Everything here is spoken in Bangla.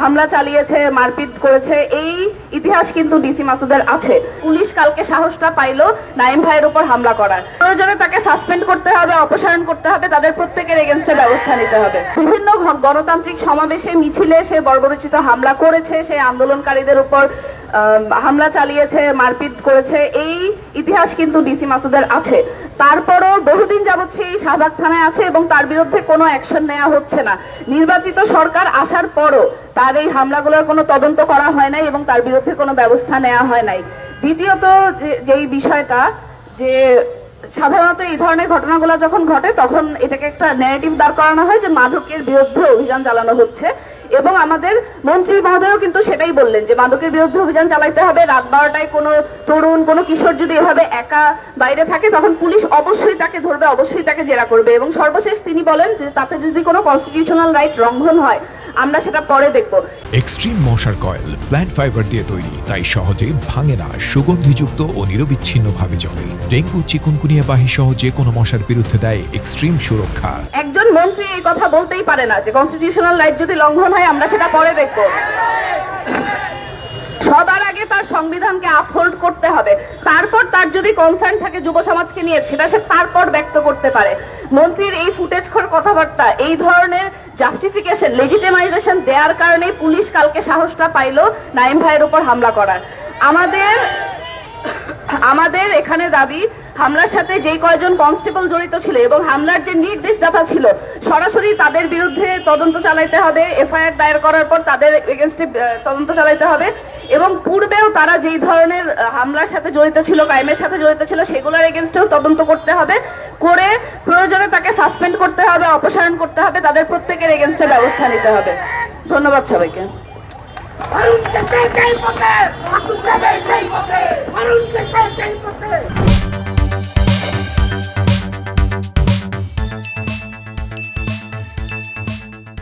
হামলা চালিয়েছে, মারপিট করেছে, এই ইতিহাস কিন্তু ডিসি মাসুদের আছে। পুলিশ কালকে সাহসটা পাইলো নাইম ভাইয়ের উপর হামলা করার। প্রয়োজনে তাকে সাসপেন্ড করতে হবে, অপসারণ করতে হবে, তাদের প্রত্যেকের এগেনস্টে ব্যবস্থা নিতে হবে। বিভিন্ন গণতান্ত্রিক সমাবেশে, মিছিলে সে বর্বরোচিত হামলা করেছে, সে আন্দোলনকারীদের উপর হামলা চালিয়েছে, মারপিট করেছে, এই ইতিহাস কিন্তু ডিসি মাসুদের আছে। তারপরও বহুদিন যাবৎ সেই শাহবাগ থানায় আছে এবং তার বিরুদ্ধে কোনো অ্যাকশন নেওয়া হচ্ছে না। নির্বাচিত সরকার আসার পরও তার এই হামলাগুলোর কোনো তদন্ত করা হয় নাই এবং তার বিরুদ্ধে কোনো ব্যবস্থা নেওয়া হয় নাই। দ্বিতীয়ত যেই বিষয়টা, যে সাধারণত এই ধরনের ঘটনাগুলো যখন ঘটে তখন এটাকে একটা ন্যারেটিভ দাঁড় করানো হয় যে মাদকের বিরুদ্ধে অভিযান চালানো হচ্ছে, এবং আমাদের মন্ত্রী মহোদয়ও কিন্তু সেটাই বললেন যে মাদকের বিরুদ্ধে অভিযান চালাইতে হবে। রাত 12টায় কোনো তরুণ, কোনো কিশোর যদি এভাবে একা বাইরে থাকে তখন পুলিশ অবশ্যই তাকে ধরবে, অবশ্যই তাকে জেরা করবে। এবং সর্বশেষ তিনি বলেন যে তাতে যদি কোনো কনস্টিটিউশনাল রাইট লঙ্ঘন হয় আমরা সেটা পরে দেখব। এক্সট্রিম মশার কয়েল প্ল্যান্ট ফাইবার দিয়ে তৈরি, তাই সহজে ভাঙে না, সুগন্ধিযুক্ত ও নিরবিচ্ছিন্নভাবে জ্বলে। ডেঙ্গু, চিকুনগুনিয়া বাহি সহ যে কোনো মশার বিরুদ্ধে দেয় এক্সট্রিম সুরক্ষা। একজন মন্ত্রী এই কথা বলতেই পারে না যে কনস্টিটিউশনাল রাইট যদি লঙ্ঘন হয় আমরা সেটা পরে দেখব। সবার আগে তার সংবিধানকে আপহোল্ড করতে হবে, তারপর তার যদি কনসার্ন থাকে যুব সমাজকে নিয়ে সেটা সে তারপর ব্যক্ত করতে পারে। মন্ত্রীর এই ফুটেজখোর কথাবার্তা, এই ধরনের জাস্টিফিকেশন, লেজিটিমাইজেশন দেওয়ার কারণেই পুলিশ কালকে সাহসটা পাইলো নাইম ভাইয়ের উপর হামলা করার। আমাদের এখানে দাবি, হামলার সাথে যে কয়জন কনস্টেবল জড়িত ছিল এবং হামলার যে নির্দেশদাতা ছিল সরাসরি তাদের বিরুদ্ধে তদন্ত চালাইতে হবে। এফআইআর দায়ের করার পর তাদের এগেনস্টে তদন্ত চালাইতে হবে, এবং পূর্বেও তারা যেই ধরনের হামলার সাথে জড়িত ছিল, ক্রাইমের সাথে জড়িত ছিল, সেগুলোর এগেনস্টেও তদন্ত করতে হবে। করে প্রয়োজনে তাকে সাসপেন্ড করতে হবে, অপসারণ করতে হবে, তাদের প্রত্যেকের এগেনস্টে ব্যবস্থা নিতে হবে। ধন্যবাদ সবাইকে। অরুণ